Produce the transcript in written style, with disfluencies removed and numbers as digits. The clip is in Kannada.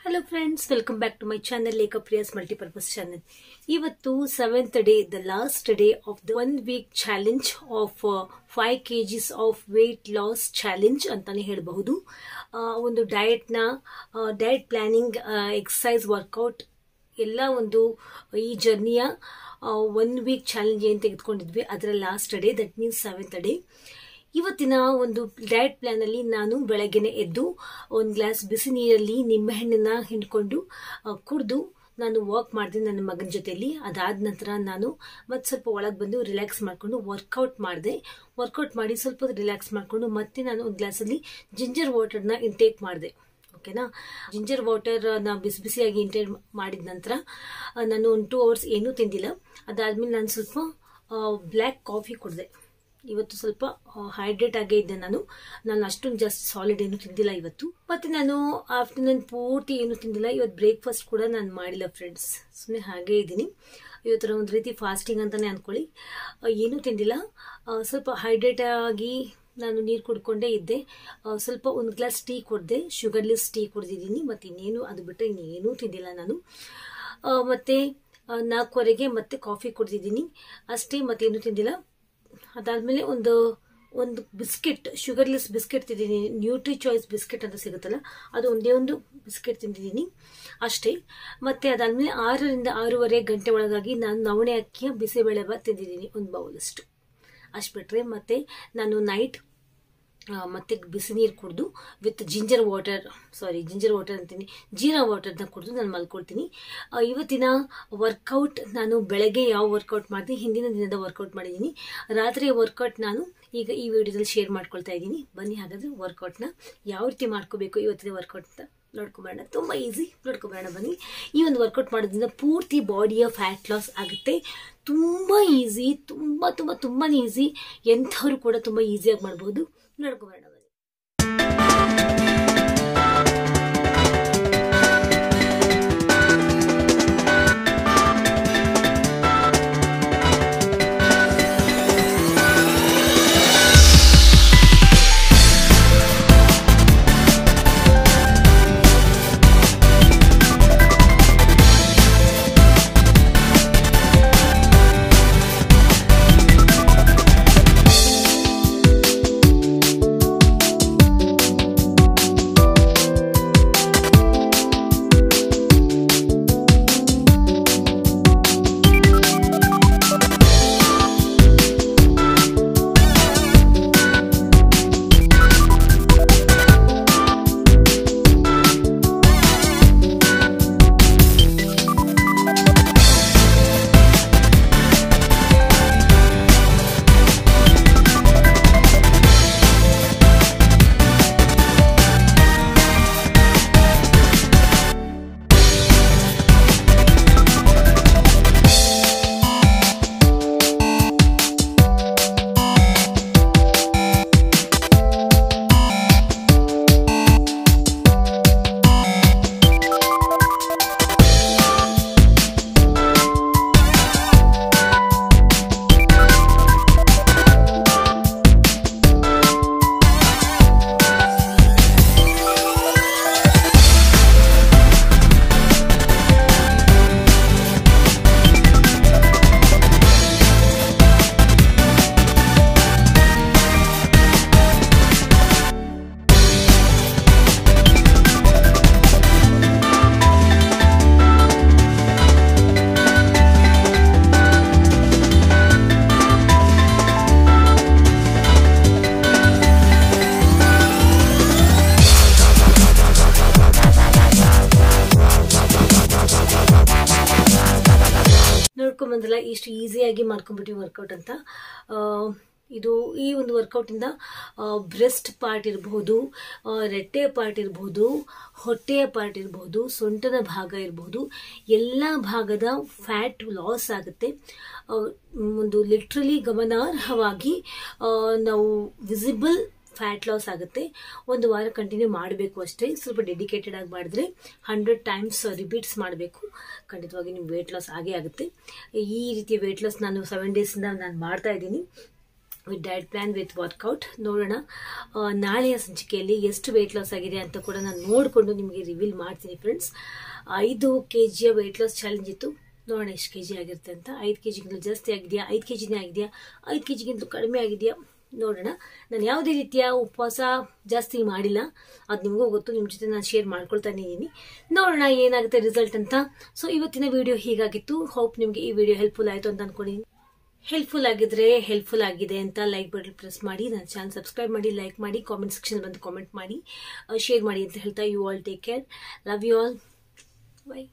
Hello friends, welcome back to my channel Lekha Priya's Multipurpose channel. Ivattu 7th day, the last day of the 1 week challenge of 5 kgs of weight loss challenge ಅಂತಾನೆ ಹೇಳಬಹುದು. ಒಂದು ಡಯಟ್ ಪ್ಲಾನಿಂಗ್, ಎಕ್ಸರ್ಸೈಸ್, ವರ್ಕೌಟ್ ಎಲ್ಲ ಒಂದು ಈ ಜರ್ನಿಯ 1 week ಚಾಲೆಂಜ್ ಏನು ತೆಗೆದುಕೊಂಡಿದ್ವಿ ಅದರ last day, that means 7th day. ಇವತ್ತಿನ ಒಂದು ಡಯಟ್ ಪ್ಲಾನ್ ಅಲ್ಲಿ ನಾನು ಬೆಳಗ್ಗೆನೆ ಎದ್ದು ಒಂದು ಗ್ಲಾಸ್ ಬಿಸಿ ನೀರಲ್ಲಿ ನಿಂಬೆಹಣ್ಣನ್ನ ಹಿಂಡ್ಕೊಂಡು ಕುಡಿದು ನಾನು ವಾಕ್ ಮಾಡಿದೆ ನನ್ನ ಮಗನ ಜೊತೆಯಲ್ಲಿ. ಅದಾದ ನಂತರ ನಾನು ಮತ್ತೆ ಸ್ವಲ್ಪ ಒಳಗೆ ಬಂದು ರಿಲ್ಯಾಕ್ಸ್ ಮಾಡ್ಕೊಂಡು ವರ್ಕೌಟ್ ಮಾಡಿ ಸ್ವಲ್ಪ ರಿಲ್ಯಾಕ್ಸ್ ಮಾಡ್ಕೊಂಡು ಮತ್ತೆ ನಾನು ಒಂದು ಗ್ಲಾಸಲ್ಲಿ ಜಿಂಜರ್ ವಾಟರ್ನ ಇಂಟೇಕ್ ಮಾಡಿದೆ. ಓಕೆನಾ, ಜಿಂಜರ್ ವಾಟರ್ನ ಬಿಸಿ ಬಿಸಿಯಾಗಿ ಇಂಟೇಕ್ ಮಾಡಿದ ನಂತರ ನಾನು ಒಂದು 2 hours ಏನೂ ತಿಂದಿಲ್ಲ. ಅದಾದ್ಮೇಲೆ ನಾನು ಸ್ವಲ್ಪ ಬ್ಲ್ಯಾಕ್ ಕಾಫಿ ಕುಡಿದೆ. ಇವತ್ತು ಸ್ವಲ್ಪ ಹೈಡ್ರೇಟ್ ಆಗೇ ಇದ್ದೆ. ನಾನು ಅಷ್ಟೊಂದು ಜಾಸ್ತಿ ಸಾಲಿಡ್ ಏನು ತಿಂದಿಲ್ಲ ಇವತ್ತು. ಮತ್ತೆ ನಾನು ಆಫ್ಟರ್ನೂನ್ ಪೂರ್ತಿ ಏನು ತಿಂದಿಲ್ಲ. ಇವತ್ತು ಬ್ರೇಕ್ಫಾಸ್ಟ್ ಕೂಡ ನಾನು ಮಾಡಿಲ್ಲ ಫ್ರೆಂಡ್ಸ್, ಸುಮ್ಮನೆ ಹಾಗೇ ಇದ್ದೀನಿ. ಇವತ್ತರ ಒಂದು ರೀತಿ ಫಾಸ್ಟಿಂಗ್ ಅಂತಾನೆ ಅನ್ಕೊಳ್ಳಿ. ಏನೂ ತಿಂದಿಲ್ಲ, ಸ್ವಲ್ಪ ಹೈಡ್ರೇಟ್ ಆಗಿ ನಾನು ನೀರು ಕುಡ್ಕೊಂಡೇ ಇದ್ದೆ. ಸ್ವಲ್ಪ ಒಂದು ಗ್ಲಾಸ್ ಟೀ ಕುಡಿದೆ, ಶುಗರ್ಲೆಸ್ ಟೀ ಕುಡಿದಿದ್ದೀನಿ. ಮತ್ತೆ ಇನ್ನೇನು ಅದು ಬಿಟ್ಟರೆ ಇನ್ನೇನೂ ತಿಂದಿಲ್ಲ ನಾನು. ಮತ್ತೆ 4:15 ಮತ್ತೆ ಕಾಫಿ ಕುಡಿದಿದ್ದೀನಿ ಅಷ್ಟೇ, ಮತ್ತೇನು ತಿಂದಿಲ್ಲ. ಅದಾದ್ಮೇಲೆ ಒಂದು ಬಿಸ್ಕೆಟ್, ಶುಗರ್ಲೆಸ್ ಬಿಸ್ಕೆಟ್ ತಿಂದಿದ್ದೀನಿ. ನ್ಯೂಟ್ರಿ ಚಾಯ್ಸ್ ಬಿಸ್ಕೆಟ್ ಅಂತ ಸಿಗುತ್ತಲ್ಲ, ಅದು ಒಂದೇ ಒಂದು ಬಿಸ್ಕೆಟ್ ತಿಂದಿದ್ದೀನಿ ಅಷ್ಟೇ. ಮತ್ತೆ ಅದಾದ್ಮೇಲೆ 6 ರಿಂದ 6:30 ಗಂಟೆ ಒಳಗಾಗಿ ನಾನು ನವಣೆ ಅಕ್ಕಿಯ ಬಿಸಿಬೇಳೆ ಭಾತ್ ತಿಂದಿದ್ದೀನಿ, ಒಂದು ಬೌಲಷ್ಟು. ಅಷ್ಟು ಬಿಟ್ರೆ ಮತ್ತೆ ನಾನು ನೈಟ್ ಮತ್ತೆ ಬಿಸಿ ನೀರು ಕುಡಿದು ವಿತ್ ಜಿಂಜರ್ ವಾಟರ್ ಅಂತೀನಿ, ಜೀರಾ ವಾಟರ್ನ ಕುಡಿದು ನಾನು ಮಲ್ಕೊಳ್ತೀನಿ. ಇವತ್ತಿನ ವರ್ಕೌಟ್, ನಾನು ಬೆಳಗ್ಗೆ ಯಾವ ವರ್ಕೌಟ್ ಮಾಡಿದೆ, ಹಿಂದಿನ ದಿನದ ವರ್ಕೌಟ್ ಮಾಡಿದ್ದೀನಿ. ರಾತ್ರಿಯ ವರ್ಕೌಟ್ ನಾನು ಈಗ ಈ ವಿಡಿಯೋದಲ್ಲಿ ಶೇರ್ ಮಾಡ್ಕೊಳ್ತಾ ಇದ್ದೀನಿ. ಬನ್ನಿ ಹಾಗಾದ್ರೆ ವರ್ಕೌಟ್ನ ಯಾವ ರೀತಿ ಮಾಡ್ಕೋಬೇಕು ಇವತ್ತಿನ ವರ್ಕೌಟ್ ಅಂತ ನೋಡ್ಕೊಬೇಡ. ತುಂಬ ಈಸಿ, ನೋಡ್ಕೊಬೇಡ ಬನ್ನಿ. ಈ ಒಂದು ವರ್ಕೌಟ್ ಮಾಡೋದ್ರಿಂದ ಪೂರ್ತಿ ಬಾಡಿಯ ಫ್ಯಾಟ್ ಲಾಸ್ ಆಗುತ್ತೆ. ತುಂಬ ಈಸಿ, ತುಂಬಾ ಈಸಿ. ಎಂಥವ್ರು ಕೂಡ ತುಂಬ ಈಸಿಯಾಗಿ ಮಾಡ್ಬೋದು. ನೋಡ್ಕೊಬೇಡ ಬನ್ನಿ. ನೋಡ್ಕೊಂಬಂದಲ್ಲ ಇಷ್ಟು ಈಸಿಯಾಗಿ ಮಾಡ್ಕೊಂಡ್ಬಿಟ್ಟು ವರ್ಕೌಟ್ ಅಂತ. ಈ ಒಂದು ವರ್ಕೌಟಿಂದ ಬ್ರೆಸ್ಟ್ ಪಾರ್ಟ್ ಇರಬಹುದು, ರೆಟ್ಟೆಯ ಪಾರ್ಟ್ ಇರಬಹುದು, ಹೊಟ್ಟೆಯ ಪಾರ್ಟ್ ಇರಬಹುದು, ಸೊಂಟದ ಭಾಗ ಇರಬಹುದು, ಎಲ್ಲ ಭಾಗದ ಫ್ಯಾಟ್ ಲಾಸ್ ಆಗುತ್ತೆ. ಒಂದು ಲಿಟ್ರಲಿ ಗಮನಾರ್ಹವಾಗಿ ನಾವು ವಿಸಿಬಲ್ ಫ್ಯಾಟ್ ಲಾಸ್ ಆಗುತ್ತೆ. ಒಂದು ವಾರ ಕಂಟಿನ್ಯೂ ಮಾಡಬೇಕು ಅಷ್ಟೇ. ಸ್ವಲ್ಪ ಡೆಡಿಕೇಟೆಡ್ ಆಗಿ ಮಾಡಿದ್ರೆ 100 times ರಿಪೀಟ್ಸ್ ಮಾಡಬೇಕು. ಖಂಡಿತವಾಗಿ ನಿಮ್ಗೆ ವೇಟ್ ಲಾಸ್ ಆಗೇ ಆಗುತ್ತೆ. ಈ ರೀತಿಯ ವೇಟ್ ಲಾಸ್ ನಾನು 7 days ಇಂದ ನಾನು ಮಾಡ್ತಾ ಇದ್ದೀನಿ. With diet plan with workout. ನೋಡೋಣ ನಾಳೆಯ ಸಂಚಿಕೆಯಲ್ಲಿ ಎಷ್ಟು ವೆಯ್ಟ್ ಲಾಸ್ ಆಗಿದೆ ಅಂತ ಕೂಡ ನಾನು ನೋಡಿಕೊಂಡು ನಿಮಗೆ ರಿವೀಲ್ ಮಾಡ್ತೀನಿ friends. 5 kg weight loss challenge ಇತ್ತು. ನೋಡೋಣ ಎಷ್ಟು kg ಆಗಿರುತ್ತೆ ಅಂತ. 5 kg ಜಾಸ್ತಿ ಆಗಿದೆಯಾ, 5 kg ಆಗಿದೆಯಾ, 5 kg ಕಡಿಮೆ ಆಗಿದೆಯಾ ನೋಡೋಣ. ನಾನು ಯಾವುದೇ ರೀತಿಯ ಉಪವಾಸ ಜಾಸ್ತಿ ಮಾಡಿಲ್ಲ, ಅದು ನಿಮಗೂ ಗೊತ್ತು, ನಿಮ್ಮ ಜೊತೆ ನಾನು ಶೇರ್ ಮಾಡ್ಕೊಳ್ತಾನೆ ಇದ್ದೀನಿ. ನೋಡೋಣ ಏನಾಗುತ್ತೆ ರಿಸಲ್ಟ್ ಅಂತ. ಸೊ ಇವತ್ತಿನ ವಿಡಿಯೋ ಹೀಗಾಗಿತ್ತು. ಹೋಪ್ ನಿಮಗೆ ಈ ವಿಡಿಯೋ ಹೆಲ್ಪ್ಫುಲ್ ಆಯಿತು ಅಂತ ಅನ್ಕೊಂಡಿದ್ದೀನಿ. ಹೆಲ್ಪ್ಫುಲ್ ಆಗಿದ್ರೆ ಹೆಲ್ಪ್ಫುಲ್ ಆಗಿದೆ ಅಂತ ಲೈಕ್ ಬಟನ್ ಪ್ರೆಸ್ ಮಾಡಿ, ನನ್ನ ಚಾನಲ್ ಸಬ್ಸ್ಕ್ರೈಬ್ ಮಾಡಿ, ಲೈಕ್ ಮಾಡಿ, ಕಾಮೆಂಟ್ ಸೆಕ್ಷನ್ ಬಂದು ಕಾಮೆಂಟ್ ಮಾಡಿ, ಶೇರ್ ಮಾಡಿ ಅಂತ ಹೇಳ್ತಾ you all take care, love you all, by.